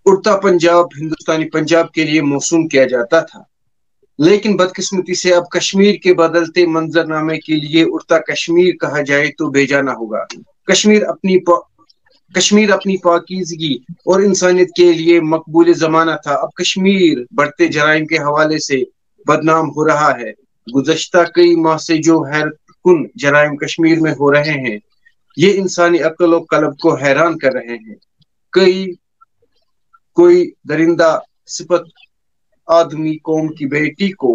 اڑتا پنجاب ہندوستانی پنجاب کے لیے موسوم کیا جاتا تھا، لیکن بدقسمتی سے اب کشمیر کے بدلتے منظر نامے کے لیے اڑتا کشمیر کہا جائے تو بے جانا ہوگا۔ کشمیر اپنی پاکیزگی اور انسانیت کے لیے مقبول زمانہ تھا، اب کشمیر بڑھتے جرائم کے حوالے سے بدنام ہو رہا ہے۔ گزشتہ کئی ماہ سے جو حیرت کن جرائم کشمیر میں ہو رہے ہیں، یہ انسانی عقل و قلب کو حیران کر رہے ہیں۔ کوئی درندہ صفت آدمی قوم کی بیٹی کو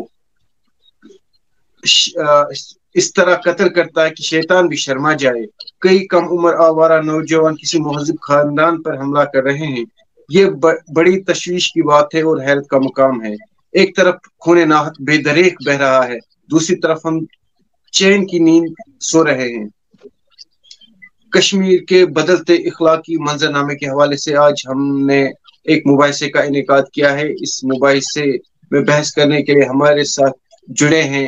اس طرح قتل کرتا ہے کہ شیطان بھی شرما جائے۔ کئی کم عمر آوارہ نوجوان کسی مہذب خاندان پر حملہ کر رہے ہیں، یہ بڑی تشویش کی بات ہے اور حیرت کا مقام ہے۔ ایک طرف خون ناحق بے دریغ بہ رہا ہے، دوسری طرف ہم چین کی نیند سو رہے ہیں۔ کشمیر کے بدلتے اخلاقی منظرنامے کے حوالے سے آج ہم نے ایک مباحثے کا انعقاد کیا ہے۔ اس مباحثے میں بحث کرنے کے لیے ہمارے ساتھ جڑے ہیں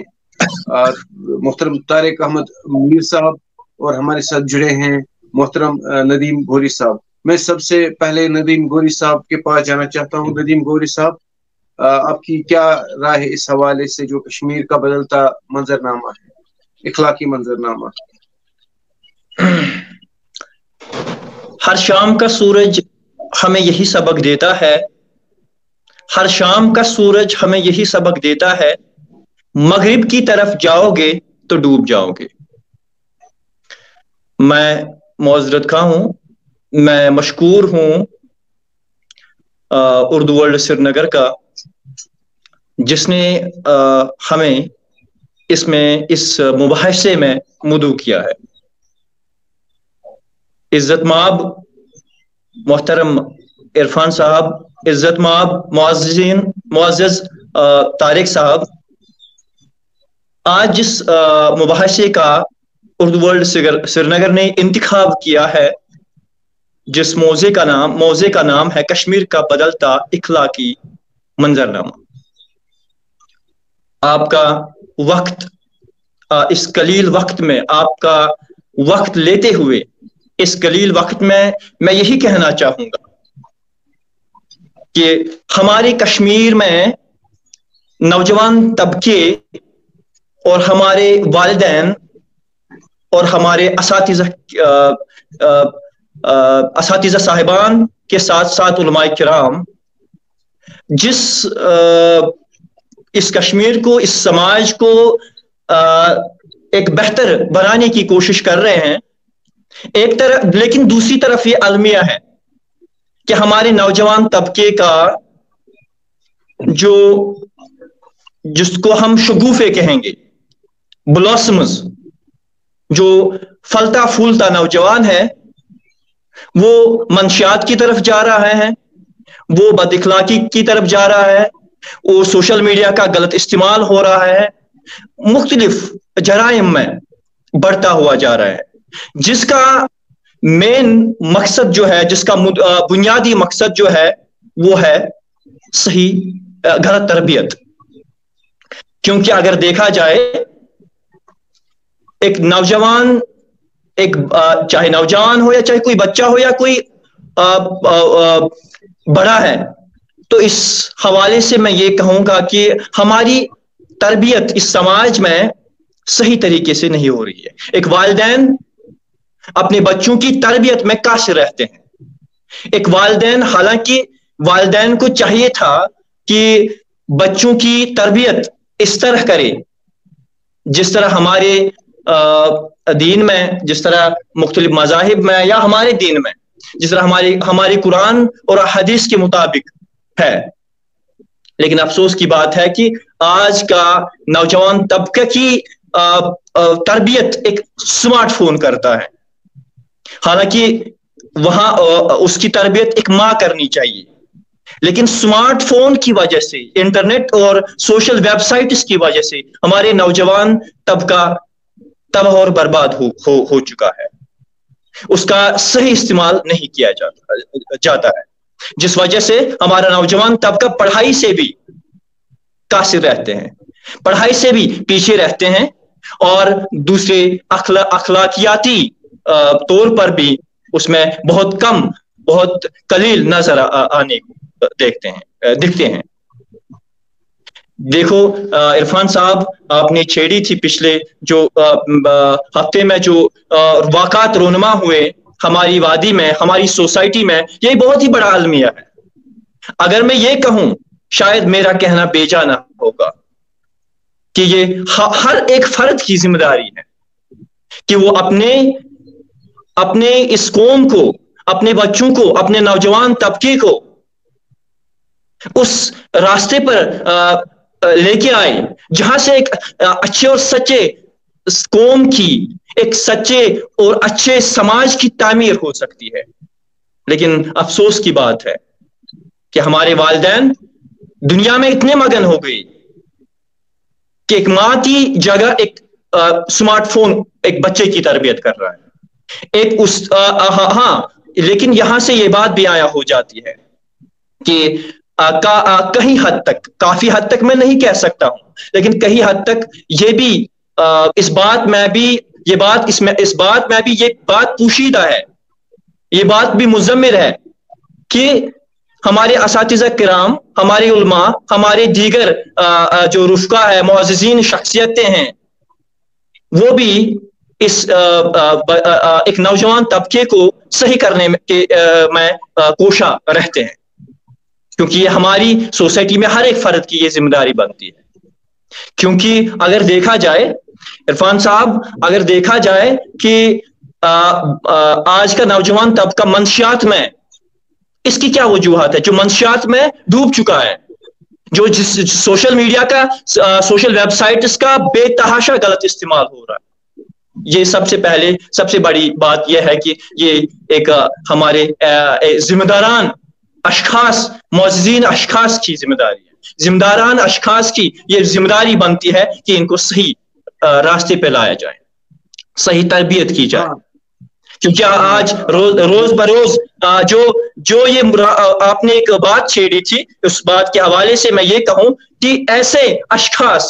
محترم طارق احمد میر صاحب اور ہمارے ساتھ جڑے ہیں محترم ندیم گوری صاحب۔ میں سب سے پہلے ندیم گوری صاحب کے پاس جانا چاہتا ہوں۔ ندیم گوری صاحب، آپ کی کیا رائے ہے اس حوالے سے جو کشمیر کا بدلتا منظرنامہ ہے، اخلاقی منظرنامہ؟ ہر شام کا سورج ہمیں یہی سبق دیتا ہے، ہر شام کا سورج ہمیں یہی سبق دیتا ہے، مغرب کی طرف جاؤ گے تو ڈوب جاؤ گے۔ میں معذرت خواہ ہوں، میں مشکور ہوں اردو ورلڈ سری نگر کا، جس نے ہمیں اس مباحثے میں مدعو کیا ہے۔ عزت مآب محترم عرفان صاحب، عزت مآب معزز طارق صاحب، آج جس مباحثے کا اردو ورلڈ سری نگر نے انتخاب کیا ہے، جس موضوع کا نام ہے کشمیر کا بدلتا اخلاقی منظرنامہ، آپ کا وقت، اس قلیل وقت میں آپ کا وقت لیتے ہوئے اس قلیل وقت میں یہی کہنا چاہوں گا کہ ہماری کشمیر میں نوجوان طبقے اور ہمارے والدین اور ہمارے اساتذہ صاحبان کے ساتھ ساتھ علماء کرام جس اس کشمیر کو، اس سماج کو ایک بہتر بنانے کی کوشش کر رہے ہیں، ایک طرف، لیکن دوسری طرف یہ المیہ ہے کہ ہمارے نوجوان طبقے کا جس کو ہم شگوفے کہیں گے، بلاسمز، جو پھلتا پھولتا نوجوان ہے، وہ منشیات کی طرف جا رہا ہے، وہ بد اخلاقی کی طرف جا رہا ہے، وہ سوشل میڈیا کا غلط استعمال ہو رہا ہے، مختلف جرائم میں بڑھتا ہوا جا رہا ہے، جس کا مین مقصد جو ہے، جس کا بنیادی مقصد جو ہے، وہ ہے صحیح غلط تربیت۔ کیونکہ اگر دیکھا جائے، ایک نوجوان، چاہے نوجوان ہو یا چاہے کوئی بچہ ہو یا کوئی بڑا ہے، تو اس حوالے سے میں یہ کہوں گا کہ ہماری تربیت اس سماج میں صحیح طریقے سے نہیں ہو رہی ہے۔ ایک والدین اپنے بچوں کی تربیت میں قاصر رہتے ہیں۔ ایک والدین، حالانکہ والدین کو چاہیے تھا کہ بچوں کی تربیت اس طرح کرے جس طرح ہمارے دین میں، جس طرح مختلف مذاہب میں یا ہمارے دین میں، جس طرح ہماری قرآن اور حدیث کے مطابق ہے۔ لیکن افسوس کی بات ہے کہ آج کا نوجوان طبقہ کی تربیت ایک سمارٹ فون کرتا ہے، حالانکہ وہاں اس کی تربیت ایک ماں کرنی چاہیے، لیکن سمارٹ فون کی وجہ سے، انٹرنیٹ اور سوشل ویب سائٹس کی وجہ سے ہمارے نوجوان طبقہ تباہ اور برباد ہو چکا ہے۔ اس کا صحیح استعمال نہیں کیا جاتا ہے، جس وجہ سے ہمارا نوجوان طبقہ پڑھائی سے بھی قاصر رہتے ہیں، پڑھائی سے بھی پیچھے رہتے ہیں، اور دوسرے اخلاقیاتی طور پر بھی اس میں بہت کم بہت قلیل نظر آنے دکھتے ہیں. دیکھو عرفان صاحب، آپ نے چھیڑی تھی پچھلے جو ہفتے میں جو واقعات رونما ہوئے ہماری وادی میں، ہماری سوسائٹی میں، یہ بہت ہی بڑا المیہ ہے. اگر میں یہ کہوں، شاید میرا کہنا بیجا نہ ہوگا کہ یہ ہر ایک فرد کی ذمہ داری ہے کہ وہ اپنے اس قوم کو، اپنے بچوں کو، اپنے نوجوان طبقے کو اس راستے پر لے کے آئے جہاں سے ایک اچھے اور سچے قوم کی، ایک سچے اور اچھے سماج کی تعمیر ہو سکتی ہے. لیکن افسوس کی بات ہے کہ ہمارے والدین دنیا میں اتنے مگن ہو گئی کہ ایک ماں کی جگہ ایک اسمارٹ فون ایک بچے کی تربیت کر رہا ہے. ہاں، لیکن یہاں سے یہ بات بھی آیا ہو جاتی ہے کہ کہیں حد تک، کافی حد تک میں نہیں کہہ سکتا ہوں، لیکن کہیں حد تک یہ بھی اس بات میں بھی یہ بات پوشیدہ ہے، یہ بات بھی مضمر ہے کہ ہمارے اساتذہ کرام، ہمارے علماء، ہمارے دیگر جو رفقا ہے، معززین شخصیتیں ہیں، وہ بھی اس ایک نوجوان طبقے کو صحیح کرنے میں کوشاں رہتے ہیں، کیونکہ یہ ہماری سوسائٹی میں ہر ایک فرد کی یہ ذمہ داری بنتی ہے. کیونکہ اگر دیکھا جائے عرفان صاحب، اگر دیکھا جائے کہ آج کا نوجوان طبقہ منشیات میں، اس کی کیا وجوہات ہے؟ جو منشیات میں ڈوب چکا ہے، جو سوشل میڈیا کا، سوشل ویب سائٹس کا بے تحاشا غلط استعمال ہو رہا ہے. یہ سب سے بڑی بات یہ ہے کہ یہ ایک ہمارے ذمہ داران اشخاص، معززین اشخاص کی ذمہ داری ہے. ذمہ داران اشخاص کی یہ ذمہ داری بنتی ہے کہ ان کو صحیح راستے پہ لایا جائے، صحیح تربیت کی جائے. کیونکہ آج روز بروز جو یہ آپ نے ایک بات چھیڑی تھی، اس بات کے حوالے سے میں یہ کہوں کہ ایسے اشخاص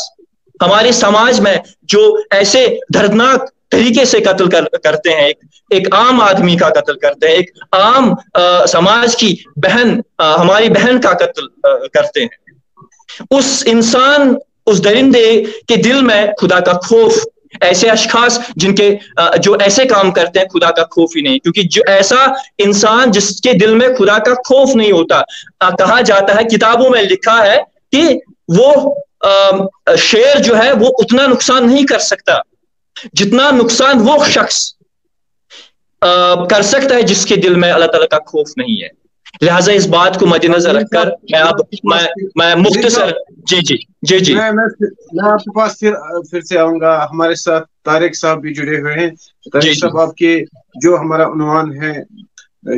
ہمارے سماج میں جو ایسے دردناک طریقے سے قتل کرتے ہیں، ایک عام آدمی کا قتل کرتے ہیں، ایک عام سماج کی بہن، ہماری بہن کا قتل کرتے ہیں، اس انسان، اس درندے کے دل میں خدا کا خوف، ایسے اشخاص جو ایسے کام کرتے ہیں، خدا کا خوف ہی نہیں. کیونکہ جو ایسا انسان جس کے دل میں خدا کا خوف نہیں ہوتا، کہا جاتا ہے، کتابوں میں لکھا ہے کہ وہ شیر جو ہے وہ اتنا نقصان نہیں کر سکتا جتنا نقصان وہ شخص کر سکتا ہے جس کے دل میں اللہ تعالیٰ کا خوف نہیں ہے. لہٰذا اس بات کو مد نظر رکھ کر میں مختصر جی میں آپ کے پاس پھر سے آؤں گا. ہمارے ساتھ طارق صاحب بھی جڑے ہوئے ہیں. طارق صاحب، آپ کے جو ہمارا عنوان ہے،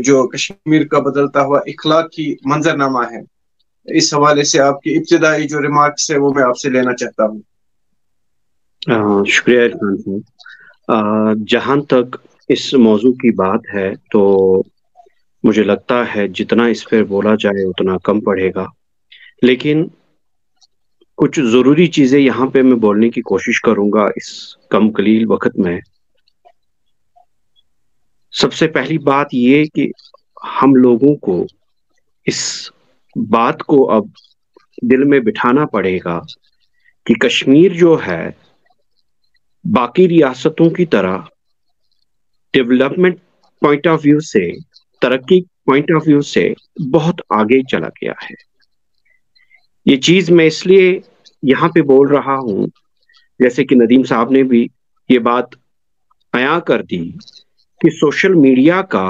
جو کشمیر کا بدلتا ہوا اخلاقی منظرنامہ ہے، اس حوالے سے آپ کی ابتدائی جو ریمارکس ہے وہ میں آپ سے لینا چاہتا ہوں. شکریہ عرفان صاحب. جہاں تک اس موضوع کی بات ہے تو مجھے لگتا ہے جتنا اس پہ بولا جائے اتنا کم پڑے گا، لیکن کچھ ضروری چیزیں یہاں پہ میں بولنے کی کوشش کروں گا اس کم قلیل وقت میں. سب سے پہلی بات یہ کہ ہم لوگوں کو اس بات کو اب دل میں بٹھانا پڑے گا کہ کشمیر جو ہے باقی ریاستوں کی طرح ڈیولپمنٹ پوائنٹ آف ویو سے، ترقی پوائنٹ آف ویو سے بہت آگے چلا گیا ہے. یہ چیز میں اس لیے یہاں پہ بول رہا ہوں، جیسے کہ ندیم صاحب نے بھی یہ بات عیاں کر دی کہ سوشل میڈیا کا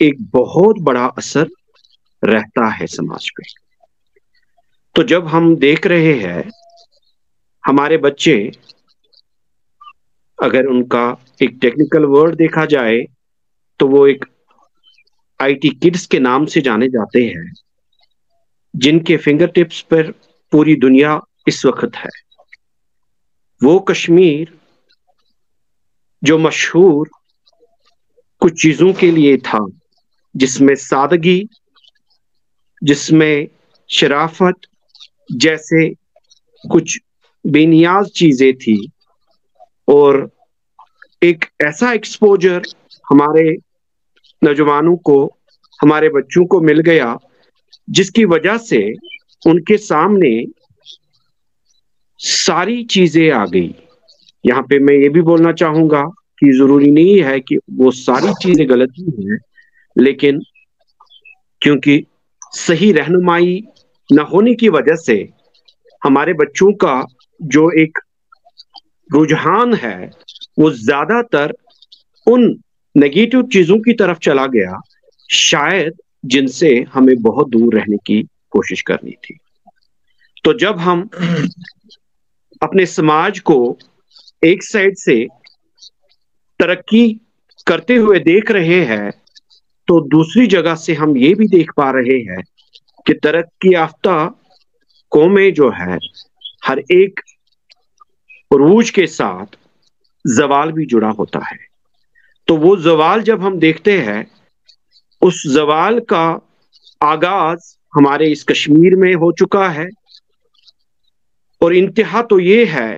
ایک بہت بڑا اثر رہتا ہے سماج پہ. تو جب ہم دیکھ رہے ہیں ہمارے بچے، اگر ان کا ایک ٹیکنیکل ورڈ دیکھا جائے تو وہ ایک آئی ٹی کڈس کے نام سے جانے جاتے ہیں، جن کے فنگر ٹپس پر پوری دنیا اس وقت ہے. وہ کشمیر جو مشہور کچھ چیزوں کے لیے تھا، جس میں سادگی، جس میں شرافت جیسے کچھ بے نیاز چیزیں تھی، اور ایک ایسا ایکسپوجر ہمارے نوجوانوں کو ہمارے بچوں کو مل گیا، جس کی وجہ سے ان کے سامنے ساری چیزیں آ گئی. یہاں پہ میں یہ بھی بولنا چاہوں گا کہ ضروری نہیں ہے کہ وہ ساری چیزیں غلط ہی ہیں، لیکن کیونکہ صحیح رہنمائی نہ ہونے کی وجہ سے ہمارے بچوں کا جو ایک رجحان ہے وہ زیادہ تر ان نگیٹو چیزوں کی طرف چلا گیا، شاید جن سے ہمیں بہت دور رہنے کی کوشش کرنی تھی. تو جب ہم اپنے سماج کو ایک سائڈ سے ترقی کرتے ہوئے دیکھ رہے ہیں تو دوسری جگہ سے ہم یہ بھی دیکھ پا رہے ہیں کہ ترقی یافتہ قومیں جو ہے ہر ایک عروج کے ساتھ زوال بھی جڑا ہوتا ہے. تو وہ زوال جب ہم دیکھتے ہیں، اس زوال کا آغاز ہمارے اس کشمیر میں ہو چکا ہے، اور انتہا تو یہ ہے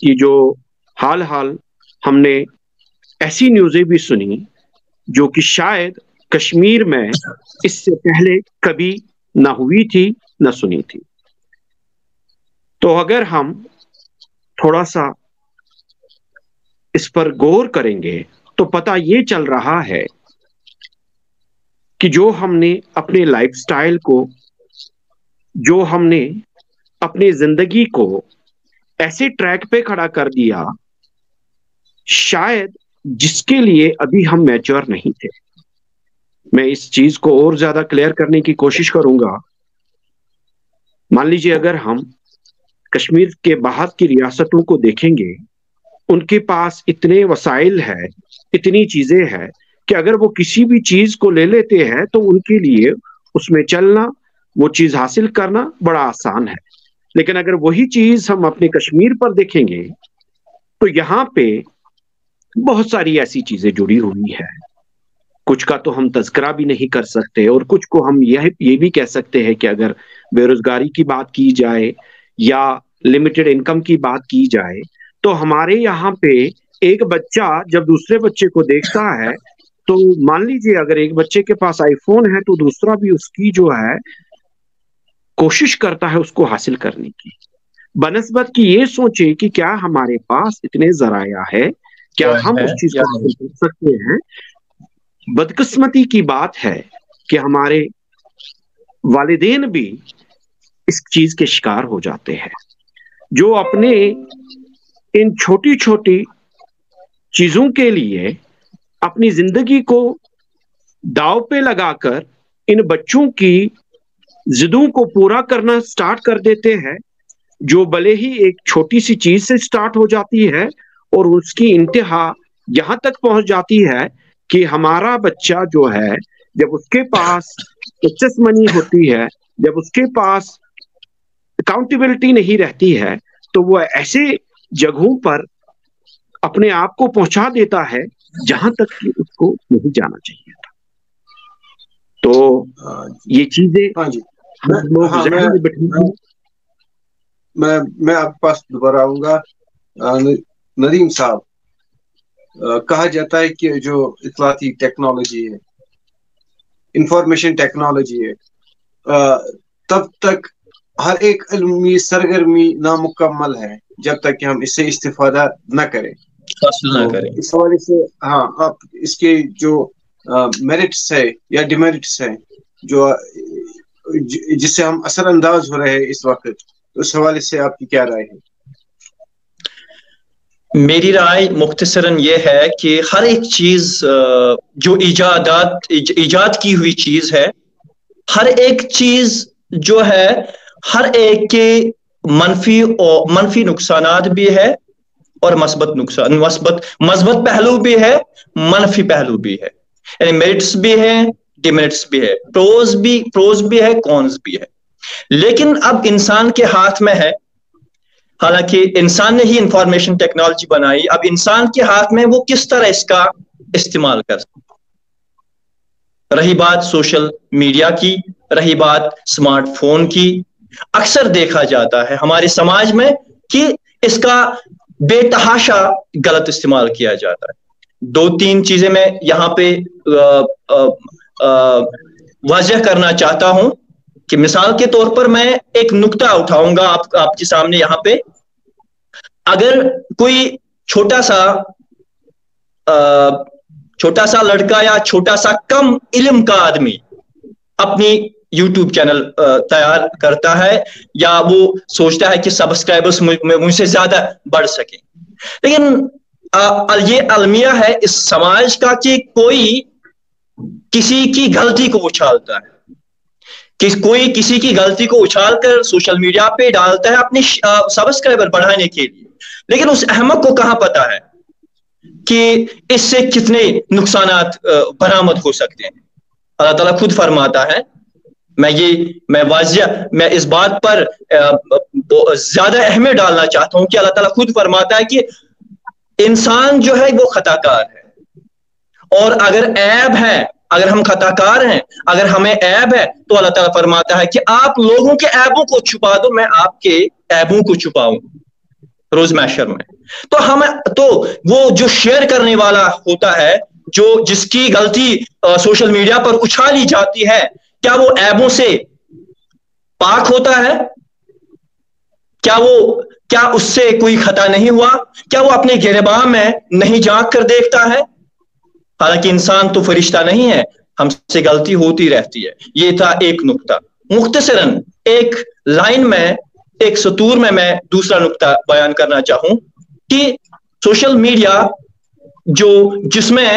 کہ جو حال ہم نے ایسی نیوزیں بھی سنی جو کہ شاید کشمیر میں اس سے پہلے کبھی نہ ہوئی تھی نہ سنی تھی. تو اگر ہم تھوڑا سا اس پر غور کریں گے تو پتہ یہ چل رہا ہے کہ جو ہم نے اپنے لائف سٹائل کو، جو ہم نے اپنی زندگی کو ایسے ٹریک پہ کھڑا کر دیا، شاید جس کے لیے ابھی ہم میچور نہیں تھے. میں اس چیز کو اور زیادہ کلیئر کرنے کی کوشش کروں گا. مان لیجیے اگر ہم کشمیر کے باہر کی ریاستوں کو دیکھیں گے، ان کے پاس اتنے وسائل ہے، اتنی چیزیں ہیں کہ اگر وہ کسی بھی چیز کو لے لیتے ہیں تو ان کے لیے اس میں چلنا، وہ چیز حاصل کرنا بڑا آسان ہے. لیکن اگر وہی چیز ہم اپنے کشمیر پر دیکھیں گے تو یہاں پہ بہت ساری ایسی چیزیں جڑی ہوئی ہے. کچھ کا تو ہم تذکرہ بھی نہیں کر سکتے، اور کچھ کو ہم یہ بھی کہہ سکتے ہیں کہ اگر بے روزگاری کی بات کی جائے یا لمیٹڈ انکم کی بات کی جائے تو ہمارے یہاں پہ ایک بچہ جب دوسرے بچے کو دیکھتا ہے تو مان لیجیے اگر ایک بچے کے پاس آئی فون ہے تو دوسرا بھی اس کی جو ہے کوشش کرتا ہے اس کو حاصل کرنے کی، بنسبت کہ یہ سوچے کہ کیا ہمارے پاس اتنے ذرائع ہے، کیا ہم اس چیز کو حاصل کر سکتے ہیں. بدقسمتی کی بات ہے کہ ہمارے والدین بھی اس چیز کے شکار ہو جاتے ہیں، جو اپنے ان چھوٹی چھوٹی چیزوں کے لیے اپنی زندگی کو داؤ پہ لگا کر ان بچوں کی ضدوں کو پورا کرنا سٹارٹ کر دیتے ہیں، جو بھلے ہی ایک چھوٹی سی چیز سے سٹارٹ ہو جاتی ہے اور اس کی انتہا یہاں تک پہنچ جاتی ہے کہ ہمارا بچہ جو ہے جب اس کے پاس ایکسس منی ہوتی ہے، جب اس کے پاس اکاؤنٹیبلٹی نہیں رہتی ہے تو وہ ایسے جگہوں پر اپنے آپ کو پہنچا دیتا ہے جہاں تک کہ اس کو نہیں جانا چاہیے تھا. تو یہ چیزیں میں آپ کے پاس دوبارہ آؤں گا. ندیم صاحب، کہا جاتا ہے کہ جو اطلاعاتی ٹیکنالوجی ہے، انفارمیشن ٹیکنالوجی ہے، تب تک ہر ایک علمی سرگرمی نامکمل ہے جب تک کہ ہم اس سے استفادہ نہ کریں. اس حوالے سے آپ اس کے جو میرٹس ہے یا ڈیمیرٹس ہے جو جس سے ہم اثر انداز ہو رہے ہیں اس وقت، اس حوالے سے آپ کی کیا رائے ہے؟ میری رائے مختصراً یہ ہے کہ ہر ایک چیز جو ایجاد کی ہوئی چیز ہے، ہر ایک چیز جو ہے ہر ایک کے منفی نقصانات بھی ہے اور مثبت پہلو بھی ہے، منفی پہلو بھی ہے. یعنی میرٹس بھی ہے، ڈیمیرٹس بھی ہے، پروز بھی ہے، کونز بھی ہے. لیکن اب انسان کے ہاتھ میں ہے، حالانکہ انسان نے ہی انفارمیشن ٹیکنالوجی بنائی، اب انسان کے ہاتھ میں وہ کس طرح اس کا استعمال کر سکتا. رہی بات سوشل میڈیا کی، رہی بات اسمارٹ فون کی، اکثر دیکھا جاتا ہے ہمارے سماج میں کہ اس کا بے تحاشا غلط استعمال کیا جاتا ہے. 2-3 چیزیں میں یہاں پہ واضح کرنا چاہتا ہوں کہ مثال کے طور پر میں ایک نقطہ اٹھاؤں گا آپ کے سامنے یہاں پہ. اگر کوئی چھوٹا سا لڑکا یا چھوٹا سا کم علم کا آدمی اپنی یوٹیوب چینل تیار کرتا ہے یا وہ سوچتا ہے کہ سبسکرائبرز مجھ سے زیادہ بڑھ سکیں، لیکن یہ المیہ ہے اس سماج کا کہ کوئی کسی کی غلطی کو اچھالتا ہے، کہ کوئی کسی کی غلطی کو اچھال کر سوشل میڈیا پہ ڈالتا ہے اپنے سبسکرائبر بڑھانے کے لیے، لیکن اس احمق کو کہاں پتا ہے کہ اس سے کتنے نقصانات برآمد ہو سکتے ہیں. اللہ تعالیٰ خود فرماتا ہے، میں اس بات پر زیادہ اہمیت ڈالنا چاہتا ہوں کہ اللہ تعالیٰ خود فرماتا ہے کہ انسان جو ہے وہ خطا کار ہے، اور اگر عیب ہے، اگر ہم خطا کار ہیں، اگر ہمیں عیب ہے تو اللہ تعالیٰ فرماتا ہے کہ آپ لوگوں کے عیبوں کو چھپا دو، میں آپ کے عیبوں کو چھپاؤں روز محشر میں. تو وہ جو شیئر کرنے والا ہوتا ہے، جس کی غلطی سوشل میڈیا پر اچھالی جاتی ہے، کیا وہ عیبوں سے پاک ہوتا ہے؟ کیا اس سے کوئی خطا نہیں ہوا؟ کیا وہ اپنے گریباں میں نہیں جھانک کر دیکھتا ہے؟ حالانکہ انسان تو فرشتہ نہیں ہے، ہم سے غلطی ہوتی رہتی ہے. یہ تھا ایک نقطہ. مختصراً ایک لائن میں، ایک سطور میں دوسرا نقطہ بیان کرنا چاہوں کہ سوشل میڈیا جس میں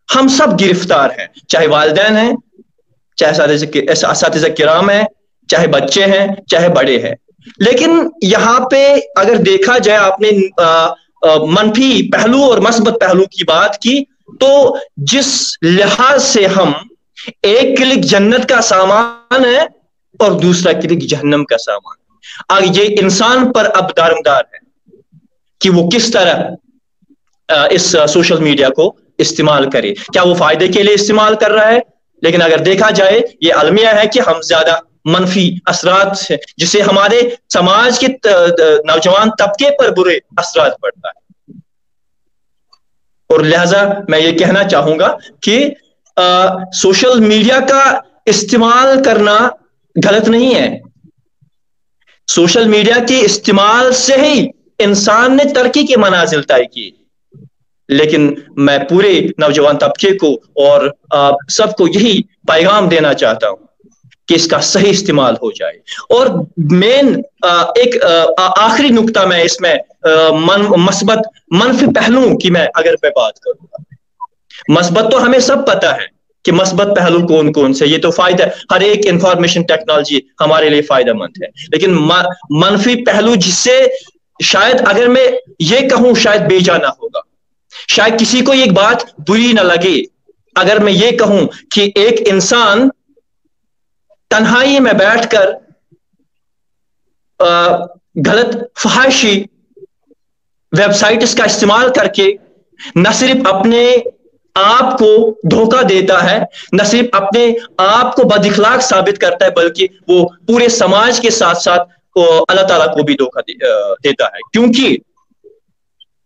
ہم سب گرفتار ہیں، چاہے والدین ہیں، چاہے اساتذہ کرام ہیں، چاہے بچے ہیں، چاہے بڑے ہیں. لیکن یہاں پہ اگر دیکھا جائے، آپ نے منفی پہلو اور مثبت پہلو کی بات کی، تو جس لحاظ سے ہم ایک کلک جنت کا سامان ہے اور دوسرا کلک جہنم کا سامان، یہ انسان پر اب دارمدار ہے کہ وہ کس طرح اس سوشل میڈیا کو استعمال کرے. کیا وہ فائدے کے لیے استعمال کر رہا ہے؟ لیکن اگر دیکھا جائے یہ المیہ ہے کہ ہم زیادہ منفی اثرات ہیں، جس سے ہمارے سماج کے نوجوان طبقے پر برے اثرات پڑتا ہے. اور لہذا میں یہ کہنا چاہوں گا کہ سوشل میڈیا کا استعمال کرنا غلط نہیں ہے. سوشل میڈیا کے استعمال سے ہی انسان نے ترقی کے منازل طے کی، لیکن میں پورے نوجوان طبقے کو اور سب کو یہی پیغام دینا چاہتا ہوں کہ اس کا صحیح استعمال ہو جائے. اور ایک آخری نقطہ میں اس میں مثبت منفی پہلوؤں کی اگر میں بات کروں گا. مثبت تو ہمیں سب پتا ہے کہ مثبت پہلو کون کون سے، یہ تو فائدہ، ہر ایک انفارمیشن ٹیکنالوجی ہمارے لیے فائدہ مند ہے. لیکن منفی پہلو جس سے شاید اگر میں یہ کہوں شاید بے جانا ہوگا، شاید کسی کو ایک بات بری نہ لگے اگر میں یہ کہوں کہ ایک انسان تنہائی میں بیٹھ کر غلط فحاشی ویب سائٹس کا استعمال کر کے نہ صرف اپنے آپ کو دھوکہ دیتا ہے، نہ صرف اپنے آپ کو بد اخلاق ثابت کرتا ہے، بلکہ وہ پورے سماج کے ساتھ ساتھ اللہ تعالیٰ کو بھی دھوکہ دیتا ہے. کیونکہ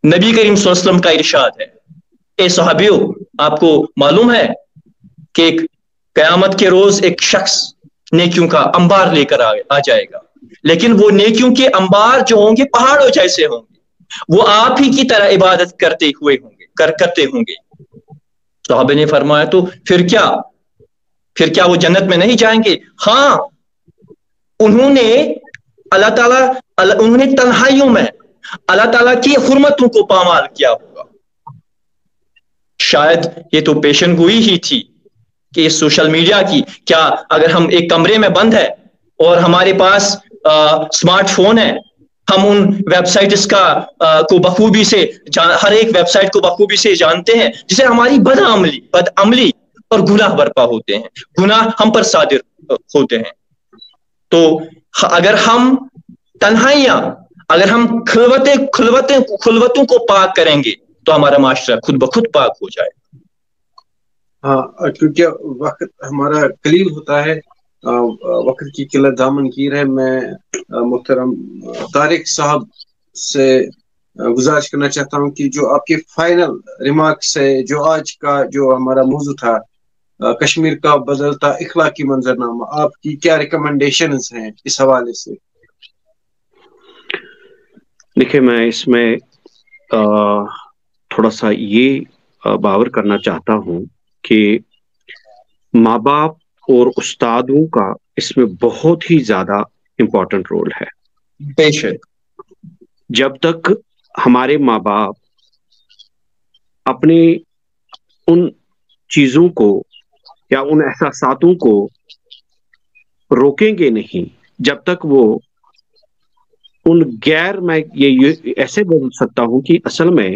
نبی کریم صلی اللہ علیہ وسلم کا ارشاد ہے، اے صحابیوں، آپ کو معلوم ہے کہ قیامت کے روز ایک شخص نیکیوں کا انبار لے کر آ جائے گا، لیکن وہ نیکیوں کے انبار جو ہوں گے پہاڑوں جیسے ہوں گے، وہ آپ ہی کی طرح عبادت کرتے ہوں گے. صحابہ نے فرمایا تو پھر کیا وہ جنت میں نہیں جائیں گے؟ ہاں، انہوں نے تنہائیوں میں اللہ تعالیٰ کی حرمتوں کو پامال کیا ہوگا. شاید یہ تو پیشن گوئی ہی تھی کہ اس سوشل میڈیا کی، کیا اگر ہم ایک کمرے میں بند ہے اور ہمارے پاس اسمارٹ فون ہے، ہم ان ویب سائٹس کو بخوبی سے ہر ایک ویب سائٹ کو بخوبی سے جانتے ہیں، جسے ہماری بد عملی اور گناہ برپا ہوتے ہیں، گناہ ہم پر صادر ہوتے ہیں. تو اگر ہم تنہائیاں، اگر ہم خلوتوں کو پاک کریں گے تو ہمارا معاشرہ خود بخود پاک ہو جائے. ہاں، کیونکہ وقت ہمارا قلیل ہوتا ہے، وقت کی قلت دامن گیر ہے. میں محترم طارق صاحب سے گزارش کرنا چاہتا ہوں کہ جو آپ کے فائنل ریمارکس ہے، جو آج کا جو ہمارا موضوع تھا کشمیر کا بدلتا اخلاقی منظرنامہ، آپ کی کیا ریکمنڈیشنز ہیں اس حوالے سے؟ دیکھیں، میں اس میں تھوڑا سا یہ باور کرنا چاہتا ہوں کہ ماں باپ اور استادوں کا اس میں بہت ہی زیادہ امپورٹنٹ رول ہے۔ بے شک۔ جب تک ہمارے ماں باپ اپنے ان چیزوں کو یا ان احساساتوں کو روکیں گے نہیں، جب تک وہ ان میں یہ ایسے بول سکتا ہوں کہ اصل میں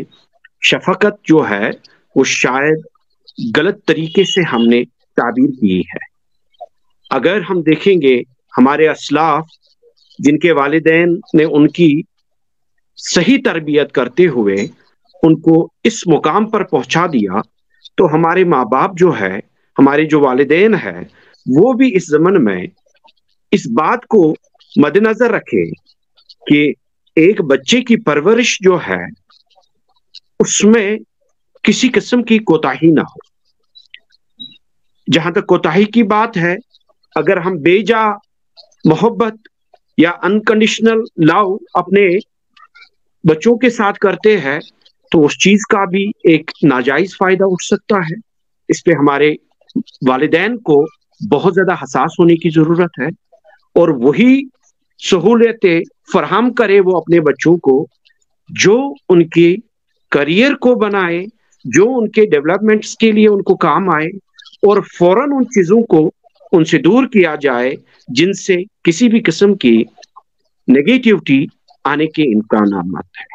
شفقت جو ہے وہ شاید غلط طریقے سے ہم نے تعبیر کی ہے۔ اگر ہم دیکھیں گے ہمارے اسلاف جن کے والدین نے ان کی صحیح تربیت کرتے ہوئے ان کو اس مقام پر پہنچا دیا، تو ہمارے ماں باپ جو ہے، ہمارے جو والدین ہیں، وہ بھی اس زمن میں اس بات کو مد نظر رکھے کہ ایک بچے کی پرورش جو ہے اس میں کسی قسم کی کوتاہی نہ ہو۔ جہاں تک کوتاہی کی بات ہے، اگر ہم بے جا محبت یا انکنڈیشنل لو اپنے بچوں کے ساتھ کرتے ہیں تو اس چیز کا بھی ایک ناجائز فائدہ اٹھ سکتا ہے۔ اس پہ ہمارے والدین کو بہت زیادہ حساس ہونے کی ضرورت ہے، اور وہی سہولتیں فراہم کرے وہ اپنے بچوں کو جو ان کے کریئر کو بنائے، جو ان کے ڈیولپمنٹس کے لیے ان کو کام آئے، اور فوراً ان چیزوں کو ان سے دور کیا جائے جن سے کسی بھی قسم کی نیگیٹیوٹی آنے کے امکانات ہیں۔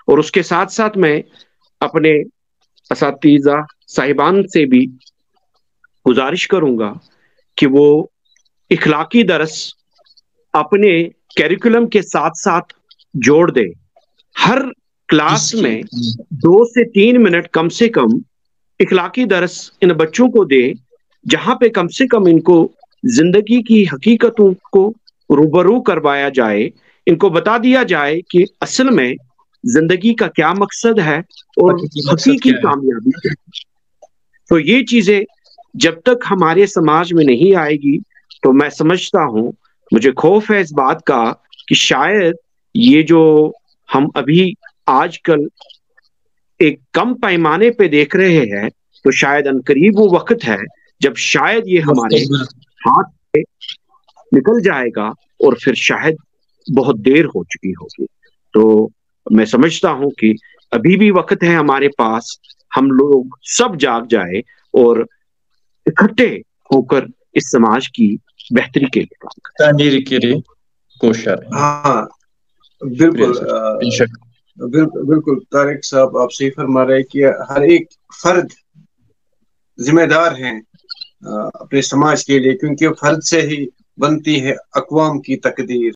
اور اس کے ساتھ ساتھ میں اپنے اساتذہ صاحبان سے بھی گزارش کروں گا کہ وہ اخلاقی درس اپنے کیریکولم کے ساتھ ساتھ جوڑ دے۔ ہر کلاس میں 2 سے 3 منٹ کم سے کم اخلاقی درس ان بچوں کو دے، جہاں پہ کم سے کم ان کو زندگی کی حقیقتوں کو روبرو کروایا جائے، ان کو بتا دیا جائے کہ اصل میں زندگی کا کیا مقصد ہے اور حقیقی کامیابی ہے۔ تو یہ چیزیں جب تک ہمارے سماج میں نہیں آئے گی تو میں سمجھتا ہوں، مجھے خوف ہے اس بات کا کہ شاید یہ جو ہم ابھی آج کل ایک کم پیمانے پہ دیکھ رہے ہیں، تو شاید عنقریب وہ وقت ہے جب شاید یہ ہمارے ہاتھ سے نکل جائے گا اور پھر شاید بہت دیر ہو چکی ہوگی۔ تو میں سمجھتا ہوں کہ ابھی بھی وقت ہے ہمارے پاس، ہم لوگ سب جاگ جائے اور اکٹھے ہو کر اس سماج کی بہتری کے لیے تعمیر کے لیے کوشش کریں۔ ہاں بالکل بالکل طارق صاحب، آپ صحیح فرما رہے کہ ہر ایک فرد ذمہ دار ہیں اپنے سماج کے لیے، کیونکہ فرد سے ہی بنتی ہے اقوام کی تقدیر۔